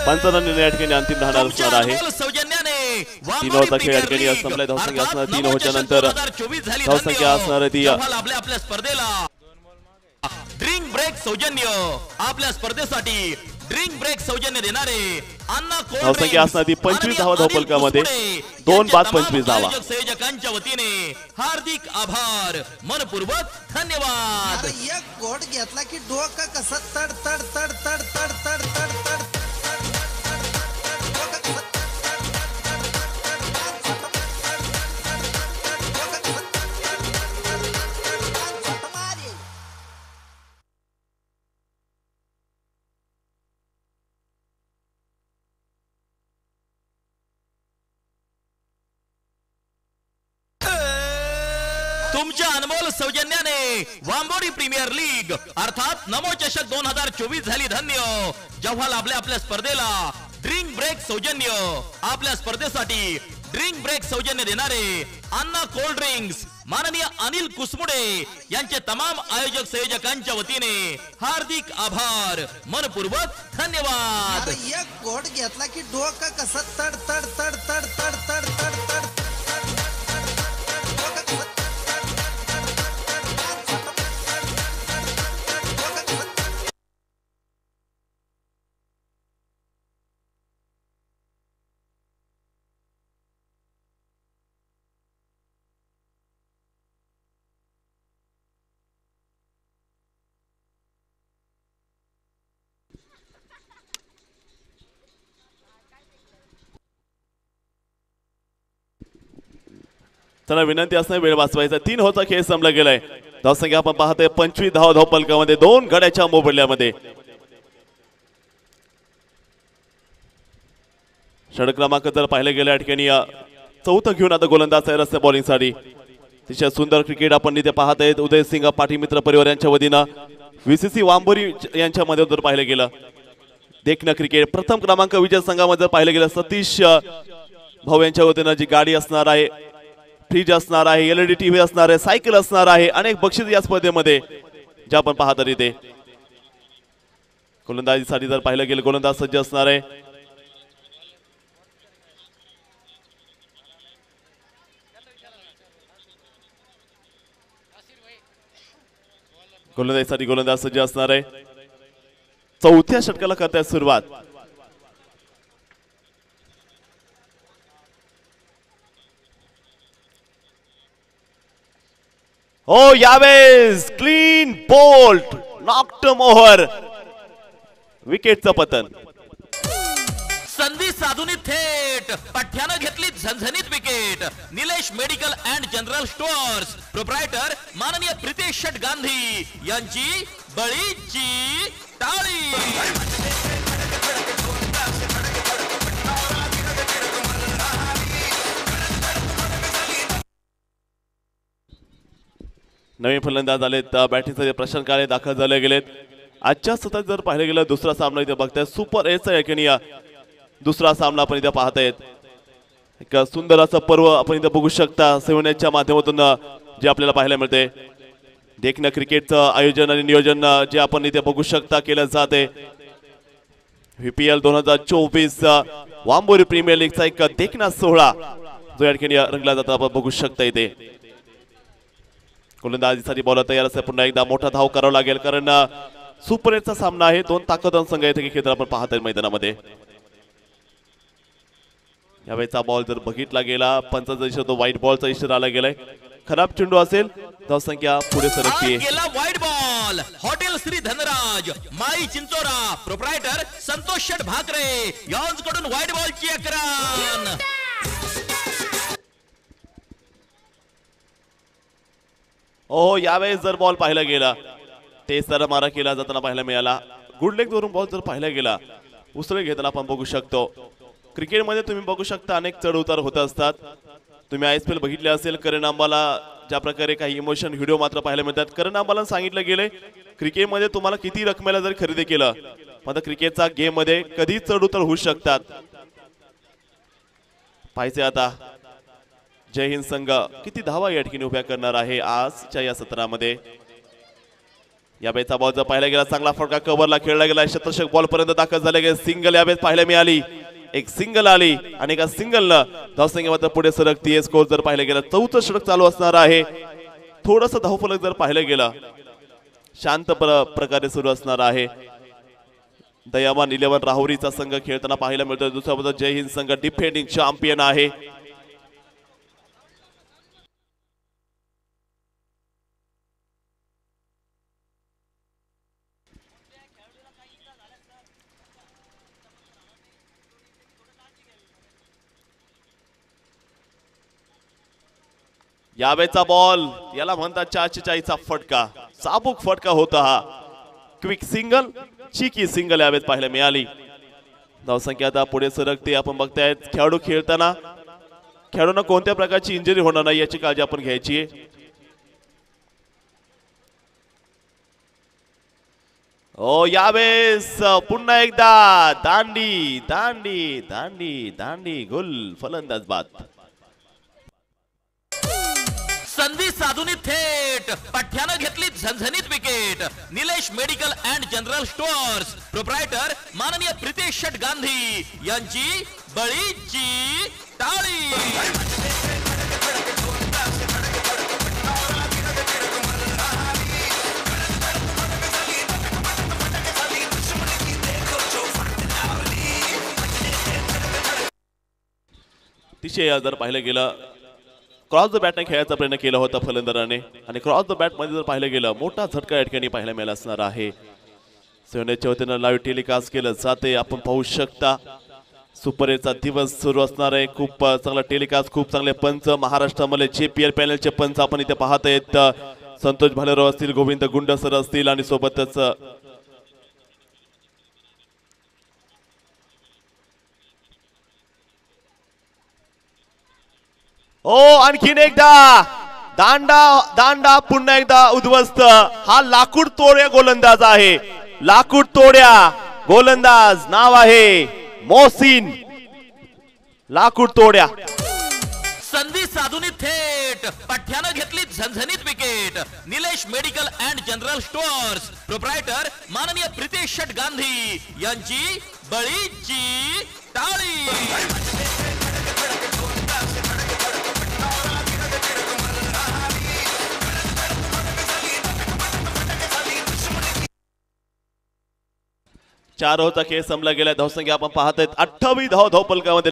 पंचांना निर्णय या ठिकाणी अंतिम राहणार असणार आहे। 3 ओव्हरचा खेळ या ठिकाणी संपलाय। धावसंख्या असणार 3 ओव्हरच्या नंतर धावसंख्या असणार ती आपल्या स्पर्धेला ड्रिंक ब्रेक सौजन्य आपल्या स्पर्धेसाठी ड्रिंक ब्रेक सौजन्य देणारे अन्ना कोल्ड धावसंख्या असणार ती 25 धावा धावफलकामध्ये 2 बाद 25 धावा। संयोजकांच्या वतीने हार्दिक आभार मनपूर्वक धन्यवाद। एक गोट घेतला की डोकं कसं तड तड तड तड तड तड तड तड तुमच्या अनमोल सौजन्याने वांबोरी प्रीमियर लीग अर्थात नमो चषक 2024 झाली धन्य। जेव्हा लाभले आपल्या स्पर्धेला ड्रिंक ब्रेक सौजन्य आपल्या स्पर्धेसाठी ड्रिंक ब्रेक सौजन्य देणारे अन्ना कोल्ड ड्रिंक्स माननीय अनिल कुसमुडे यांचे तमाम आयोजक संयोजकांच्या वतीने हार्दिक आभार मनपूर्वक धन्यवाद। एक गोट घेतला की डोकं कसं तड तड तड तड तड तड तड तड चला विनंती असणार वेळ वाचवायचा। 3 ओव्हरचा खेळ संपला गेलाय। धावसंख्या आपण पाहतोय 25 धावा धावफलकामध्ये 2 गड्याच्या मोबदल्यामध्ये। षटक क्रमांक जर पाहिले गेले या ठिकाणी चौथा घेऊन आता गोलंदाज आहे रस्ते बॉलिंग साठी। तिच्या सुंदर क्रिकेट आपण इथे पाहत आहेत। उदय सिंग पाटील मित्र परिवार यांच्या वतीनं VCC वांबोरी यांच्यामध्ये जर पाहिले गेलं देखना क्रिकेट प्रथम क्रमांक विजय संघामध्ये जर पाहिले गेलं सतीश भाऊ यांच्या वतीनं जी गाडी असणार आहे, फ्रीज असणार आहे, LED TV असणार आहे, सायकल असणार आहे, अनेक बक्षीस या स्पर्धेमध्ये जे आपण पाहत आहोत। इथे गोलंदाजीसाठी जर पाहिलं गेलं गोलंदाज सज्ज असणार आहे। गोलंदाजीसाठी गोलंदाज सज्ज असणार आहे। चौथ्या षटकाला करताय सुरुवात। हो यावेळेस क्लीन बोल्ट नॉक्ड मोहर विकेटचं पतन। संधी साधून थेट पठ्यानं घेतली झणझणीत wicket. Nilesh medical and general stores proprietor माननीय प्रितेश शेट गांधी यांची बळीची टाळी। नवीन फलंदाज आलेत। बॅटिंगचे प्रशांत काळे दाखल झाले गेलेत। आजच्या सत्रात जर पाहिलं गेलं दुसरा सामना इथे बघताय सुपर एस या ठिकाणी दुसरा सामना आपण इथे पाहतायत। एक सुंदर असं पर्व आपण इथे बघू शकता सेवण्याच्या माध्यमातून जे आपल्याला पाहायला मिळते। देखना क्रिकेटचं आयोजन आणि नियोजन जे आपण इथे बघू शकता केलं जाते। VPL 2024 वांबोरी प्रीमियर लीगचा एक देखना सोहळा जो या ठिकाणी रंगला जातो आपण बघू शकता इथे। गोलंदाजीसाठी बॉलर तयार असेल। पुन्हा एकदा मोठा धाव करावा लागेल कारण सुपर एटचा सामना आहे। 2 ताकदवान संघ इथे खेळताना आपण पाहत आहे मैदानामध्ये। यावेळेचा बॉल जर बघितला गेला पंचाचा इशारा तो व्हाईट बॉलचा इशारा आला गेलाय। खराब चेंडू असेल धावसंख्या पुढे सरकते। गेला white ball. Hotel Shri Dhanraj माई चिंचोरा प्रोप्रायटर संतोष शेठ भाकरे यांच्याकडून व्हाईट बॉलची अकरान। हो यावेळेस जर बॉल पाहिला गेला ते सर मारा केला जाताना पाहायला मिळाला। गुड लेग वरून बॉल जर पाहिला गेला उसळी घेताना आपण बघू शकतो। क्रिकेटमध्ये तुम्ही बघू शकता अनेक चढ उतार होत असतात। तुम्ही ISPL बघितले असेल करण अंबाला ज्या प्रकारे काही इमोशन व्हिडिओ मात्र पाहायला मिळतात। करण अंबाला सांगितलं गेले क्रिकेटमध्ये तुम्हाला किती रकमेला जर खरेदी केलं मात्र क्रिकेटचा गेम मध्ये कधी चढ उतार होऊ शकतात। पाहिजे आता जय हिंद संघ किती धावा या ठिकाणी उभ्या करणार आहे आजच्या या सत्रामध्ये। या बेचा बॉल जर पाहायला गेला चांगला फटका कव्हरला खेळला गेला शतशक बॉल पर्यंत दाखल झाले गेले सिंगल या बेस पाहायला मिळाली एक सिंगल आली आणि एका सिंगलनं धावसंख्या मात्र पुढे सरकतीये स्कोर जर पाहायला गेला चौथं षटक चालू असणार आहे थोडस धावफलक जर पाहायला गेला शांत प्रकारे सुरू असणार आहे दयावान 11 राहुरीचा संघ खेळताना पाहायला मिळतोय दुसऱ्या बाजूला जय हिंद संघ डिफेंडिंग चॅम्पियन आहे यावेचा बॉल याला म्हणतात 444चा फटका चाबूक फटका होता हा क्विक सिंगल चिकी सिंगल यावेत पाहायला मिळाली धावसंख्या आता पुढे सरकते आपण बघतायत खेळाडू खेळताना खेळाडूंना कोणत्या प्रकारची इंजुरी होणार नाही याची काळजी आपण घ्यायची आहे ओ यावेळेस पुन्हा एकदा दांडी दांडी दांडी दांडी गुल फलंदाज बाद संधी साधून थेट पठ्यानं घेतली झणझणीत wicket Nilesh medical and general stores proprietor माननीय प्रितेश शेट गांधी यांची बळीची टाळी अतिशय जर पाहिलं गेलं क्रॉस द बॅटने खेळायचा प्रयत्न केला होता फलंदाजाने आणि क्रॉस द बॅट मध्ये जर पाहिलं गेलं मोठा झटका या ठिकाणी पाहायला मिळाला असणार आहे सेवनेच्या वतीनं लाईव्ह टेलिकास्ट केलं जाते आपण पाहू शकता सुपर एचा दिवस सुरू असणार आहे खूप चांगला टेलिकास्ट खूप चांगले पंच महाराष्ट्रामध्ये JPL पॅनलचे पंच आपण इथे पाहत आहेत संतोष भालेराव असतील गोविंद गुंड सर असतील आणि सोबतच ओ आणखीन एकदा दांडा दांडा पुन्हा एकदा उद्ध्वस्त हा लाकूड तोड्या गोलंदाज आहे लाकूड तोड्या गोलंदाज नाव आहे मोहसिन लाकूड तोड्या संधी साधून थेट पठ्यानं घेतली झणझणीत wicket Nilesh medical and general stores proprietor माननीय प्रितेश शेट गांधी यांची बळीची टाळी चार होता खेळ संपला गेला धावसंख्या आपण पाहत आहेत 28 धाव धावपलकामध्ये